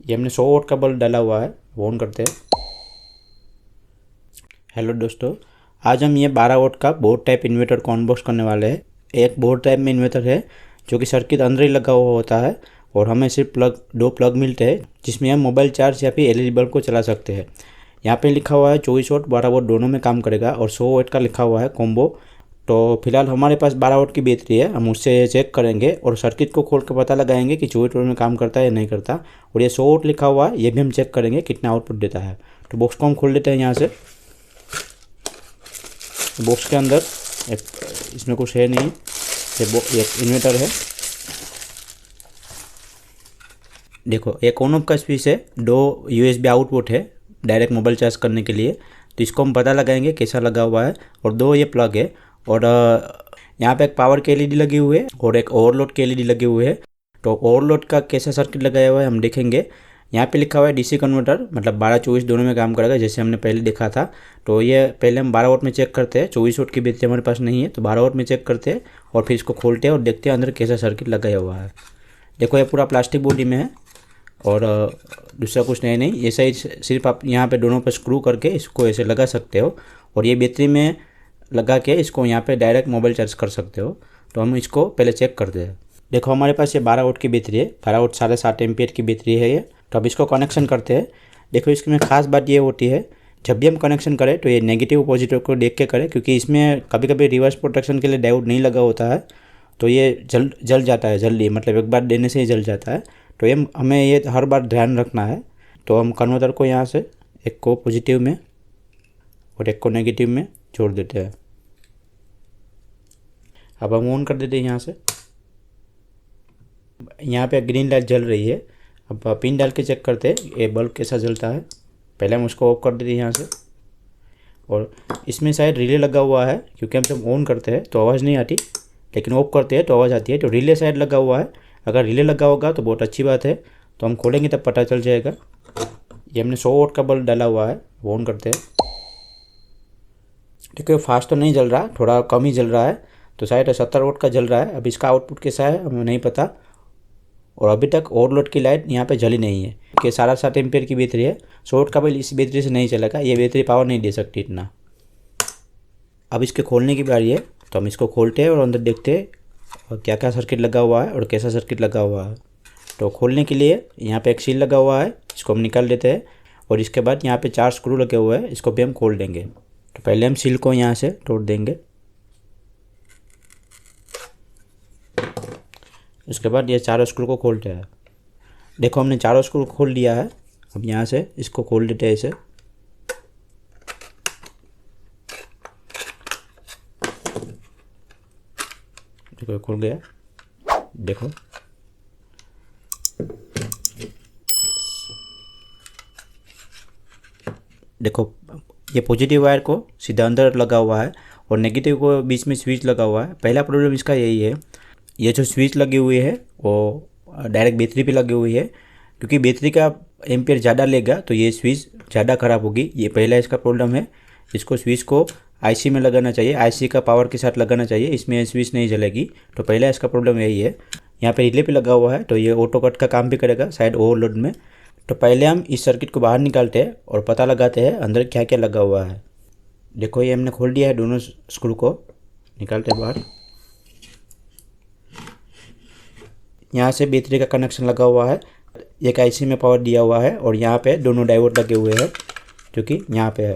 ये हमने 100 वोल्ट का बल्ब डाला हुआ है, वो ऑन करते हैं। हेलो दोस्तों, आज हम ये 12 वोल्ट का बोर्ड टाइप इन्वर्टर को अनबॉक्स करने वाले हैं। एक बोर्ड टाइप में इन्वर्टर है जो कि सर्किट अंदर ही लगा हुआ होता है और हमें सिर्फ दो प्लग मिलते हैं जिसमें हम मोबाइल चार्ज या फिर एलईडी बल्ब को चला सकते हैं। यहाँ पे लिखा हुआ है 24 वोल्ट 12 वोल्ट दोनों में काम करेगा और 100 वोल्ट का लिखा हुआ है कॉम्बो। तो फिलहाल हमारे पास 12 वोल्ट की बैटरी है, हम उससे चेक करेंगे और सर्किट को खोल के पता लगाएंगे कि 24 वोल्ट में काम करता है या नहीं करता। और ये 100 वोल्ट लिखा हुआ है, ये भी हम चेक करेंगे कितना आउटपुट देता है। तो बॉक्स को हम खोल लेते हैं यहाँ से। बॉक्स के अंदर इसमें कुछ है नहीं, ये इन्वर्टर है। देखो, एक ऑन ऑफ का स्विच है, दो यूएसबी आउटपुट है डायरेक्ट मोबाइल चार्ज करने के लिए। तो इसको हम पता लगाएंगे कैसा लगा हुआ है। और दो ये प्लग है और यहाँ पे एक पावर की एलईडी लगी हुई है और एक ओवरलोड की एलईडी लगी हुई है। तो ओवरलोड का कैसा सर्किट लगाया हुआ है हम देखेंगे। यहाँ पे लिखा हुआ है डीसी कन्वर्टर, मतलब 12-24 दोनों में काम करेगा जैसे हमने पहले देखा था। तो ये पहले हम 12 वोल्ट में चेक करते हैं, 24 वोल्ट की बैटरी हमारे पास नहीं है तो 12 वोल्ट में चेक करते हैं और फिर इसको खोलते हैं और देखते हैं अंदर कैसा सर्किट लगाया हुआ है। देखो, ये पूरा प्लास्टिक बॉडी में है और दूसरा कुछ नहीं। ये साइड सिर्फ आप यहाँ पे दोनों पे स्क्रू करके इसको ऐसे लगा सकते हो और ये बैटरी में लगा के इसको यहाँ पे डायरेक्ट मोबाइल चार्ज कर सकते हो। तो हम इसको पहले चेक करते हैं। देखो, हमारे पास ये 12 वोल्ट की बैटरी है, 12 वोल्ट 7.5 एम्पियर की बैटरी है ये। तो अब इसको कनेक्शन करते हैं। देखो, इसमें खास बात ये होती है जब भी हम कनेक्शन करें तो ये नेगेटिव पॉजिटिव को देख के करें, क्योंकि इसमें कभी कभी रिवर्स प्रोटेक्शन के लिए डायोड नहीं लगा होता है तो ये जल जाता है जल्दी, मतलब एक बार देने से ही जल जाता है। तो ये हमें ये हर बार ध्यान रखना है। तो हम कन्वर्टर को यहाँ से एक को पॉजिटिव में और एक को नेगेटिव में जोड़ देते हैं। अब हम ऑन कर देते हैं यहाँ से। यहाँ पे ग्रीन लाइट जल रही है। अब पिन डाल के चेक करते हैं ये बल्ब कैसा जलता है। पहले हम उसको ऑफ कर देते हैं यहाँ से। और इसमें शायद रिले लगा हुआ है, क्योंकि हम जब ऑन करते हैं तो आवाज़ नहीं आती, लेकिन ऑफ करते हैं तो आवाज़ आती है। तो रिले शायद लगा हुआ है। अगर रिले लगा होगा तो बहुत अच्छी बात है, तो हम खोलेंगे तब पता चल जाएगा। ये हमने 100 वोल्ट का बल्ब डाला हुआ है, वो ऑन करते हैं। देखो, फास्ट तो नहीं जल रहा, थोड़ा कम ही जल रहा है, तो शायद 70 वोल्ट का जल रहा है। अब इसका आउटपुट कैसा है हमें नहीं पता। और अभी तक ओवरलोड की लाइट यहाँ पे जली नहीं है कि 7.5 एम्पियर की बैटरी है। 100 वोल्ट का बल्ब इस बैटरी से नहीं चलेगा, ये बैटरी पावर नहीं दे सकती इतना। अब इसके खोलने की बारी है, तो हम इसको खोलते हैं और अंदर देखते हैं और क्या क्या सर्किट लगा हुआ है और कैसा सर्किट लगा हुआ है। तो खोलने के लिए यहाँ पे एक सील लगा हुआ है, इसको हम निकाल देते हैं। और इसके बाद यहाँ पे 4 स्क्रू लगे हुए हैं, इसको भी हम खोल देंगे। तो पहले हम सील को यहाँ से तोड़ देंगे। उसके बाद ये 4 स्क्रू को खोलते हैं। देखो, हमने 4 स्क्रू खोल दिया है। अब यहाँ से इसको खोल देते हैं ऐसे। देखो, खुल गया। देखो, देखो, ये पॉजिटिव वायर को सीधा अंदर लगा हुआ है और नेगेटिव को बीच में स्विच लगा हुआ है। पहला प्रॉब्लम इसका यही है, ये जो स्विच लगी हुई है वो डायरेक्ट बैटरी पे लगी हुई है, क्योंकि बैटरी का एम्पियर ज़्यादा लेगा तो ये स्विच ज़्यादा ख़राब होगी। ये पहला इसका प्रॉब्लम है। इसको स्विच को आईसी में लगाना चाहिए, आईसी का पावर के साथ लगाना चाहिए, इसमें स्विच नहीं जलेगी। तो पहला इसका प्रॉब्लम यही है। यहाँ पे रिले पे लगा हुआ है तो ये ऑटो कट का काम भी करेगा शायद ओवरलोड में। तो पहले हम इस सर्किट को बाहर निकालते हैं और पता लगाते हैं अंदर क्या क्या लगा हुआ है। देखो, ये हमने खोल दिया है, दोनों स्क्रू को निकालते हैं बाहर। यहाँ से बैटरी का कनेक्शन लगा हुआ है, एक आईसी में पावर दिया हुआ है और यहाँ पे दोनों डायोड लगे हुए हैं जो कि यहाँ पे है।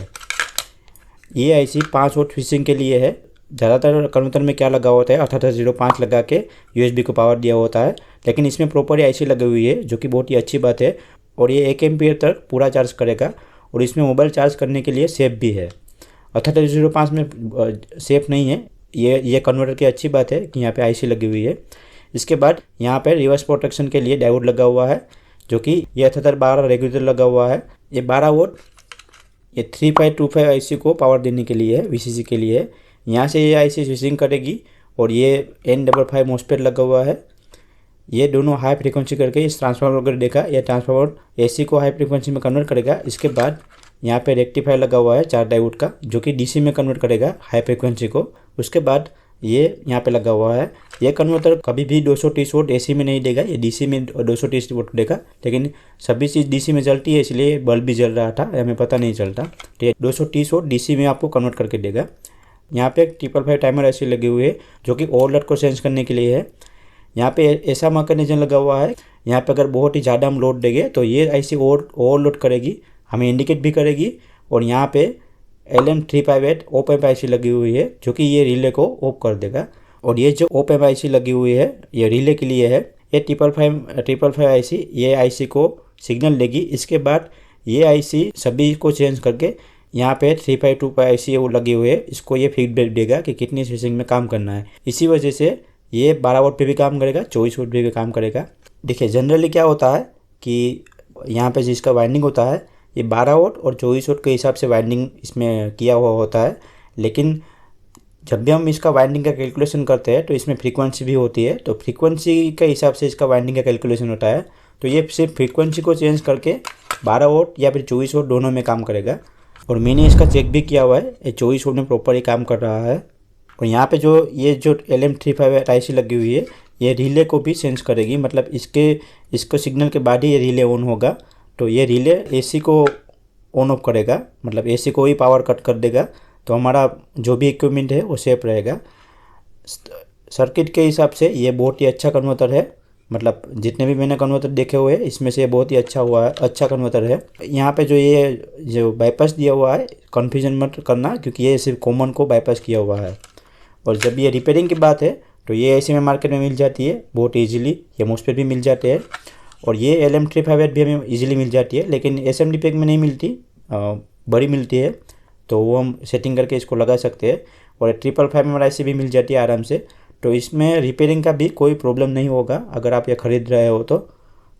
ये आईसी 5 वोल्ट स्विचिंग के लिए है। ज़्यादातर कन्वर्टर में क्या लगा होता है 8805 लगा के यूएसबी को पावर दिया होता है, लेकिन इसमें प्रॉपर आईसी लगी हुई है जो कि बहुत ही अच्छी बात है। और ये 1 एम्पियर तक पूरा चार्ज करेगा और इसमें मोबाइल चार्ज करने के लिए सेफ भी है। 8805 में सेफ नहीं है। ये कन्वर्टर की अच्छी बात है कि यहाँ पे आईसी लगी हुई है। इसके बाद यहाँ पे रिवर्स प्रोटेक्शन के लिए डायोड लगा हुआ है जो कि ये 7812 रेगुलेटर लगा हुआ है। ये 12 वोल्ट ये 3525 आईसी को पावर देने के लिए है, वीसीसी के लिए है। यहाँ से ये आईसी स्विचिंग करेगी और ये N55 मॉसफेट लगा हुआ है। ये दोनों हाई फ्रीक्वेंसी करके इस ट्रांसफार्मर वगैरह देखा, ये ट्रांसफार्मर एसी को हाई फ्रीक्वेंसी में कन्वर्ट करेगा। इसके बाद यहाँ पे रेक्टिफायर लगा हुआ है 4 डायोड का जो कि डीसी में कन्वर्ट करेगा हाई फ्रीक्वेंसी को। उसके बाद ये यहाँ पे लगा हुआ है। ये कन्वर्टर कभी भी 230 वोल्ट AC में नहीं देगा, ये DC में 230 वोल्ट देगा। लेकिन सभी चीज़ DC में जलती है, इसलिए बल्ब भी जल रहा था, हमें पता नहीं चलता। तो ये 230 वोल्ट DC में आपको कन्वर्ट करके देगा। यहाँ पे एक 555 टाइमर ऐसी लगी हुई है जो कि ओवरलोड को सेंस करने के लिए है। यहाँ पे ऐसा मैकेनिज्म लगा हुआ है, यहाँ पे अगर बहुत ही ज़्यादा हम लोड देंगे तो ये ऐसी ओवरलोड करेगी, हमें इंडिकेट भी करेगी। और यहाँ पे LM358 ऑप एम्प IC लगी हुई है जो कि ये रिले को ऑफ कर देगा। और ये जो ऑप एम्प IC लगी हुई है ये रिले के लिए है। ये 555 IC ये IC को सिग्नल देगी। इसके बाद ये IC सभी को चेंज करके यहाँ पे 352 IC वो लगी हुई है, इसको ये फीडबैक देगा कि कितनी स्विचिंग में काम करना है। इसी वजह से ये 12 वोल्ट पे भी काम करेगा, 24 वोल्ट पे भी काम करेगा। देखिए जनरली क्या होता है कि यहाँ पे जिसका वाइंडिंग होता है ये 12 वोल्ट और 24 वोल्ट के हिसाब से वाइंडिंग इसमें किया हुआ होता है। लेकिन जब भी हम इसका वाइंडिंग का कैलकुलेशन करते हैं तो इसमें फ्रीक्वेंसी भी होती है, तो फ्रीक्वेंसी के हिसाब से इसका वाइंडिंग का कैलकुलेशन होता है। तो ये सिर्फ फ्रीक्वेंसी को चेंज करके 12 वोल्ट या फिर 24 वोल्ट दोनों में काम करेगा। और मैंने इसका चेक भी किया हुआ है, ये 24 वोल्ट में प्रॉपर ही काम कर रहा है। और यहाँ पे जो LM358 IC लगी हुई है ये रिले को भी सेंस करेगी, मतलब इसको सिग्नल के बाद ही ये रिले ऑन होगा। तो ये रिले AC को ऑन ऑफ करेगा, मतलब AC को ही पावर कट कर देगा। तो हमारा जो भी इक्विपमेंट है वो सेफ रहेगा। सर्किट के हिसाब से ये बहुत ही अच्छा कन्वर्टर है, मतलब जितने भी मैंने कन्वर्टर देखे हुए हैं इसमें से ये बहुत ही अच्छा कन्वर्टर है। यहाँ पे जो बाईपास दिया हुआ है कन्फ्यूजन मत करना, क्योंकि ये सिर्फ कॉमन को बाईपास किया हुआ है। और जब ये रिपेयरिंग की बात है तो ये ऐसे में मार्केट में मिल जाती है बहुत ईजिली, ये MOSFET भी मिल जाते हैं। और ये LM358 भी हमें ईजिली मिल जाती है, लेकिन SMD पैक में नहीं मिलती, बड़ी मिलती है, तो वो हम सेटिंग करके इसको लगा सकते हैं। और 555 IC भी मिल जाती है आराम से। तो इसमें रिपेयरिंग का भी कोई प्रॉब्लम नहीं होगा अगर आप ये ख़रीद रहे हो तो,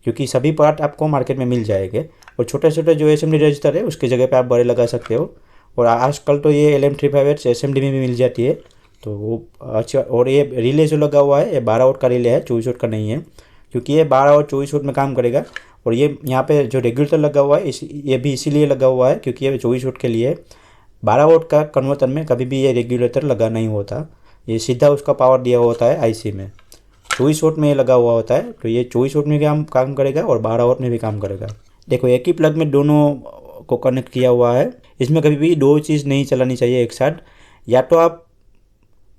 क्योंकि सभी पार्ट आपको मार्केट में मिल जाएंगे। और छोटे छोटे जो SMD रजिस्टर है उसकी जगह पे आप बड़े लगा सकते हो। और आजकल तो ये LM358 SMD में भी मिल जाती है, तो वो अच्छा। और ये रिले जो लगा हुआ है ये 12 वोल्ट का रिले है, 24 वोल्ट का नहीं है, क्योंकि ये 12 और 24 वोल्ट में काम करेगा। और ये यहाँ पे जो रेगुलेटर लगा हुआ है ये भी इसीलिए लगा हुआ है क्योंकि ये 24 वोल्ट के लिए है। 12 वोल्ट का कन्वर्टर में कभी भी ये रेगुलेटर लगा नहीं होता, ये सीधा उसका पावर दिया होता है IC में। 24 वोल्ट में ये लगा हुआ होता है, तो ये 24 वोल्ट में भी काम करेगा और 12 वोल्ट में भी काम करेगा। देखो एक ही प्लग में दोनों को कनेक्ट किया हुआ है। इसमें कभी भी दो चीज़ नहीं चलानी चाहिए एक साथ। या तो आप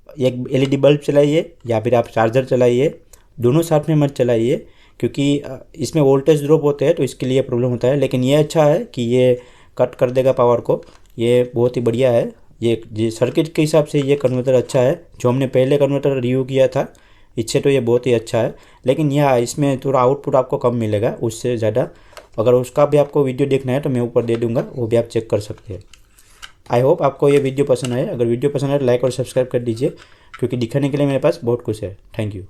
एक LED बल्ब चलाइए या फिर आप चार्जर चलाइए, दोनों साथ में मत चलाइए, क्योंकि इसमें वोल्टेज ड्रॉप होते हैं तो इसके लिए प्रॉब्लम होता है। लेकिन ये अच्छा है कि ये कट कर देगा पावर को, ये बहुत ही बढ़िया है। ये सर्किट के हिसाब से ये कन्वर्टर अच्छा है। जो हमने पहले कन्वर्टर रिव्यू किया था इससे तो ये बहुत ही अच्छा है। लेकिन यह इसमें थोड़ा आउटपुट आपको कम मिलेगा उससे ज़्यादा। अगर उसका भी आपको वीडियो देखना है तो मैं ऊपर दे दूँगा, वो भी आप चेक कर सकते हैं। आई होप आपको ये वीडियो पसंद आए। अगर वीडियो पसंद आए तो लाइक और सब्सक्राइब कर दीजिए, क्योंकि दिखाने के लिए मेरे पास बहुत कुछ है। Thank you.